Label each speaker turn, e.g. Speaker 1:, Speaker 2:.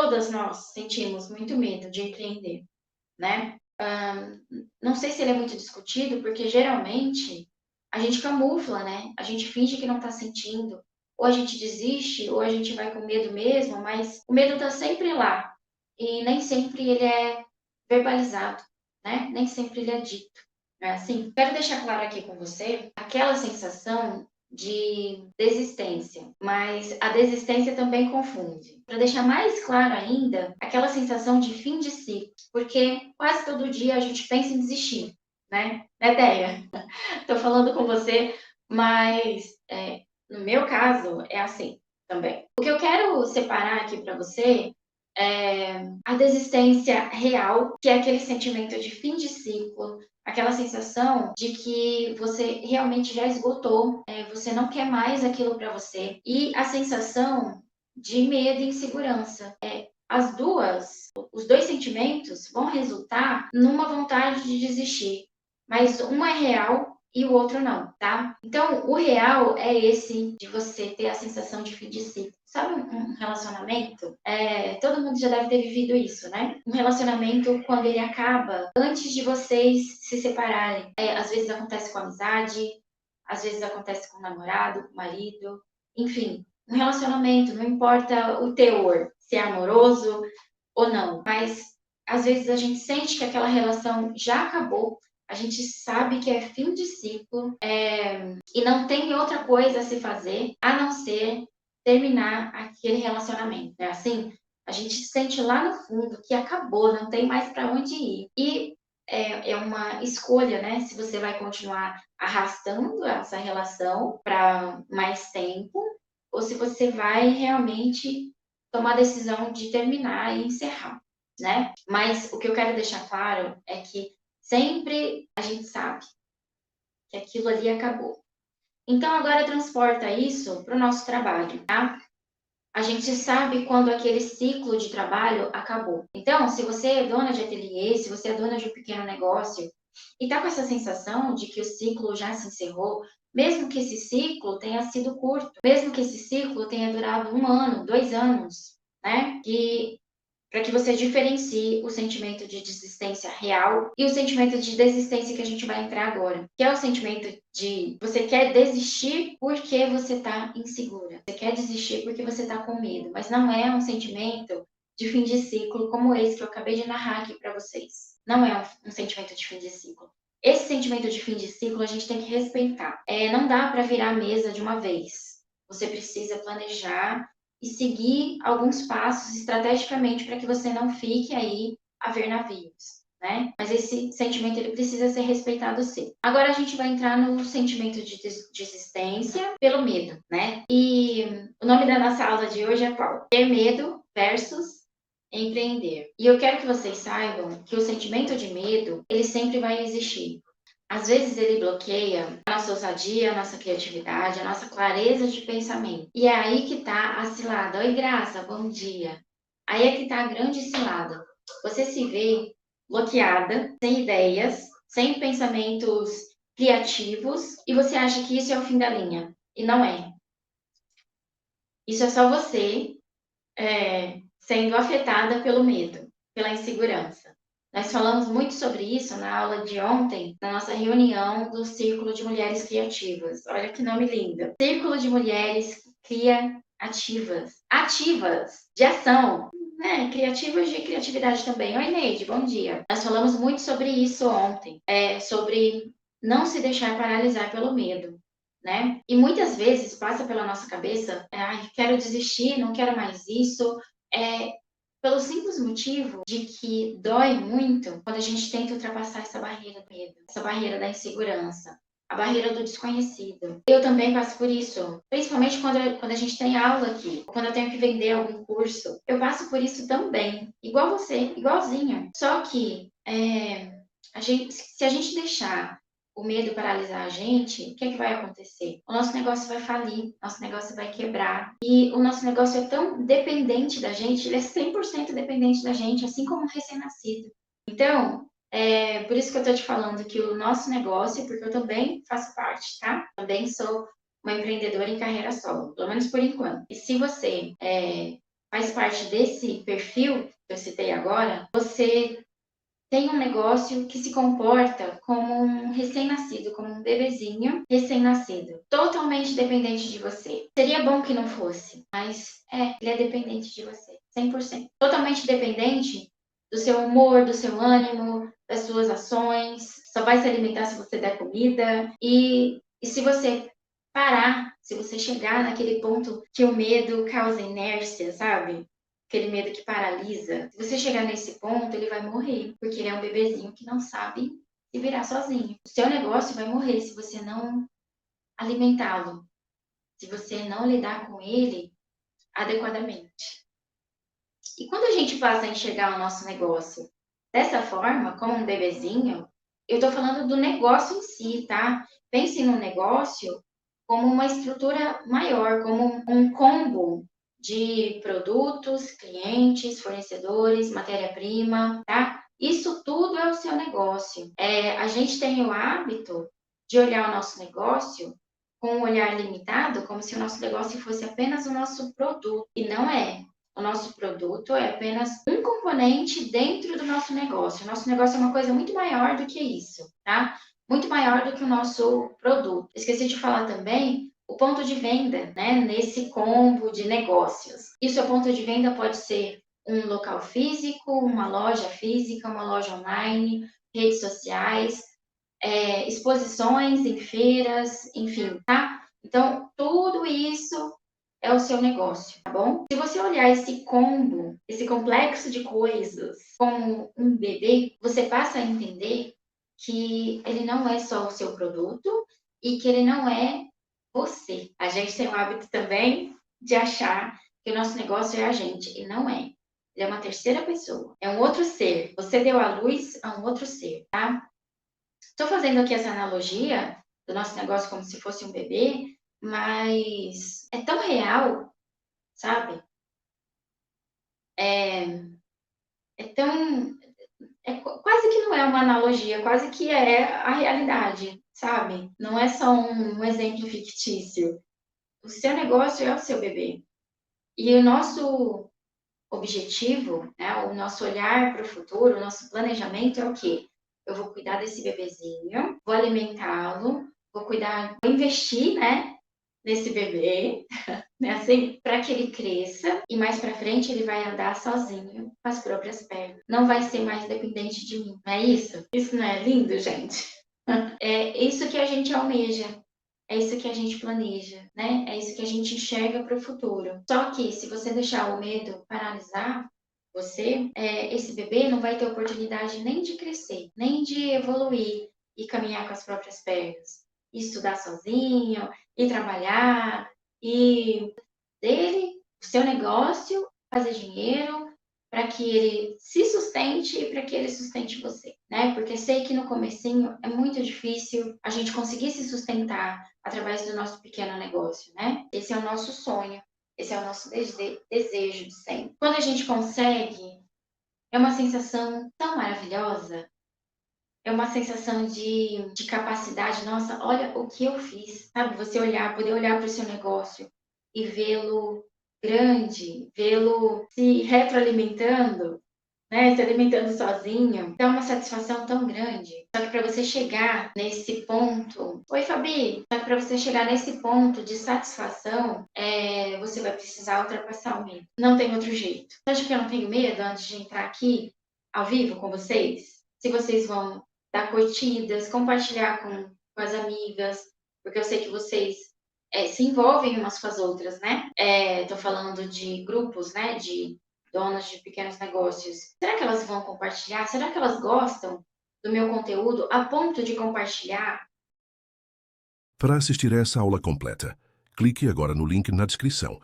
Speaker 1: Todas nós sentimos muito medo de empreender, né. Não sei se ele é muito discutido, porque geralmente a gente camufla, né, a gente finge que não está sentindo, ou a gente desiste, ou a gente vai com medo mesmo, mas o medo está sempre lá, e nem sempre ele é verbalizado, né, nem sempre ele é dito, não é assim? Quero deixar claro aqui com você aquela sensação de desistência, mas a desistência também confunde. Para deixar mais claro ainda, aquela sensação de fim de ciclo, porque quase todo dia a gente pensa em desistir, né, Déia? Estou falando com você, mas no meu caso é assim também. O que eu quero separar aqui para você é a desistência real, que é aquele sentimento de fim de ciclo, aquela sensação de que você realmente já esgotou, você não quer mais aquilo para você, e a sensação de medo e insegurança. Os dois sentimentos vão resultar numa vontade de desistir, mas um é real e o outro não, tá? Então, o real é esse de você ter a sensação de fim de ciclo. Sabe um relacionamento? Todo mundo já deve ter vivido isso, né? Um relacionamento, quando ele acaba, antes de vocês se separarem. Às vezes acontece com amizade, às vezes acontece com o namorado, com o marido, enfim. Um relacionamento, não importa o teor, se é amoroso ou não, mas às vezes a gente sente que aquela relação já acabou, a gente sabe que é fim de ciclo, e não tem outra coisa a se fazer a não ser terminar aquele relacionamento, né? Assim, a gente sente lá no fundo que acabou, não tem mais para onde ir. E é uma escolha, né? Se você vai continuar arrastando essa relação para mais tempo, ou se você vai realmente tomar a decisão de terminar e encerrar, né? Mas o que eu quero deixar claro é que sempre a gente sabe que aquilo ali acabou. Então agora transporta isso para o nosso trabalho, tá? A gente sabe quando aquele ciclo de trabalho acabou. Então, se você é dona de ateliê, se você é dona de um pequeno negócio e está com essa sensação de que o ciclo já se encerrou, mesmo que esse ciclo tenha sido curto, mesmo que esse ciclo tenha durado 1 ano, 2 anos, né? Para que você diferencie o sentimento de desistência real e o sentimento de desistência que a gente vai entrar agora, que é o sentimento de você quer desistir porque você está insegura, você quer desistir porque você está com medo, mas não é um sentimento de fim de ciclo como esse que eu acabei de narrar aqui para vocês. Não é um sentimento de fim de ciclo. Esse sentimento de fim de ciclo a gente tem que respeitar. Não dá para virar a mesa de uma vez. Você precisa planejar e seguir alguns passos estrategicamente para que você não fique aí a ver navios, né? Mas esse sentimento ele precisa ser respeitado sim. Agora a gente vai entrar no sentimento de desistência pelo medo, né? E o nome da nossa aula de hoje é qual? Ter medo versus empreender. E eu quero que vocês saibam que o sentimento de medo, ele sempre vai existir. Às vezes ele bloqueia a nossa ousadia, a nossa criatividade, a nossa clareza de pensamento. E é aí que está a cilada. Oi, Graça, bom dia. Aí é que está a grande cilada. Você se vê bloqueada, sem ideias, sem pensamentos criativos, e você acha que isso é o fim da linha. E não é. Isso é só você sendo afetada pelo medo, pela insegurança. Nós falamos muito sobre isso na aula de ontem, na nossa reunião do Círculo de Mulheres Criativas. Olha que nome lindo! Círculo de Mulheres Criativas. Ativas, de ação, né? Criativas de criatividade também. Oi, Neide, bom dia. Nós falamos muito sobre isso ontem, sobre não se deixar paralisar pelo medo. Né? E muitas vezes passa pela nossa cabeça, quero desistir, não quero mais isso, pelo simples motivo de que dói muito quando a gente tenta ultrapassar essa barreira do medo, essa barreira da insegurança, a barreira do desconhecido. Eu também passo por isso, principalmente quando a gente tem aula aqui, quando eu tenho que vender algum curso, eu passo por isso também, igual você, igualzinha. Só que se a gente deixar o medo paralisar a gente, o que é que vai acontecer? O nosso negócio vai falir, nosso negócio vai quebrar. E o nosso negócio é tão dependente da gente, ele é 100% dependente da gente, assim como um recém-nascido. Então, por isso que eu tô te falando que o nosso negócio, porque eu também faço parte, tá? Também sou uma empreendedora em carreira solo, pelo menos por enquanto. E se você faz parte desse perfil que eu citei agora, você tem um negócio que se comporta como um recém-nascido, como um bebezinho recém-nascido, totalmente dependente de você. Seria bom que não fosse, mas ele é dependente de você, 100%. Totalmente dependente do seu humor, do seu ânimo, das suas ações, só vai se alimentar se você der comida. E se você parar, se você chegar naquele ponto que o medo causa inércia, sabe? Aquele medo que paralisa. Se você chegar nesse ponto, ele vai morrer, porque ele é um bebezinho que não sabe se virar sozinho. O seu negócio vai morrer se você não alimentá-lo, se você não lidar com ele adequadamente. E quando a gente passa a enxergar o nosso negócio dessa forma, como um bebezinho, eu estou falando do negócio em si, tá? Pense no negócio como uma estrutura maior, como um combo de produtos, clientes, fornecedores, matéria-prima, tá? Isso tudo é o seu negócio. A gente tem o hábito de olhar o nosso negócio com um olhar limitado, como se o nosso negócio fosse apenas o nosso produto, e não é. O nosso produto é apenas um componente dentro do nosso negócio. O nosso negócio é uma coisa muito maior do que isso, tá? Muito maior do que o nosso produto. Esqueci de falar também o ponto de venda, né? Nesse combo de negócios. Isso, o ponto de venda pode ser um local físico, uma loja física, uma loja online, redes sociais, exposições em feiras, enfim, tá? Então, tudo isso é o seu negócio, tá bom? Se você olhar esse combo, esse complexo de coisas como um bebê, você passa a entender que ele não é só o seu produto e que ele não é você. A gente tem o hábito também de achar que o nosso negócio é a gente, e não é. Ele é uma terceira pessoa, é um outro ser. Você deu a luz a um outro ser, tá? Estou fazendo aqui essa analogia do nosso negócio como se fosse um bebê, mas é tão real, sabe? É, é tão. Quase que não é uma analogia, quase que é a realidade, sabe? Não é só um exemplo fictício. O seu negócio é o seu bebê. E o nosso objetivo, né, o nosso olhar para o futuro, o nosso planejamento é o quê? Eu vou cuidar desse bebezinho, vou alimentá-lo, vou cuidar, vou investir, né, nesse bebê, né, assim, para que ele cresça e mais para frente ele vai andar sozinho com as próprias pernas. Não vai ser mais dependente de mim. Não é isso? Isso não é lindo, gente? É isso que a gente almeja. É isso que a gente planeja, né? É isso que a gente enxerga para o futuro. Só que se você deixar o medo paralisar você, esse bebê não vai ter oportunidade nem de crescer, nem de evoluir e caminhar com as próprias pernas. E estudar sozinho, e trabalhar, e dele, o seu negócio, fazer dinheiro para que ele se sustente e para que ele sustente você, né? Porque sei que no comecinho é muito difícil a gente conseguir se sustentar através do nosso pequeno negócio, né? Esse é o nosso sonho, esse é o nosso desejo de sempre. Quando a gente consegue, é uma sensação tão maravilhosa, é uma sensação de capacidade. Nossa, olha o que eu fiz, sabe? Você olhar, poder olhar para o seu negócio e vê-lo grande, vê-lo se retroalimentando, né? Se alimentando sozinho, dá uma satisfação tão grande. Só que para você chegar nesse ponto, oi Fabi, só que para você chegar nesse ponto de satisfação, você vai precisar ultrapassar o medo. Não tem outro jeito. Você acha que eu não tenho medo antes de entrar aqui ao vivo com vocês? Se vocês vão dar curtidas, compartilhar com as amigas, porque eu sei que vocês se envolvem umas com as outras, né? Tô falando de grupos, né? De donas de pequenos negócios. Será que elas vão compartilhar? Será que elas gostam do meu conteúdo a ponto de compartilhar?
Speaker 2: Para assistir a essa aula completa, clique agora no link na descrição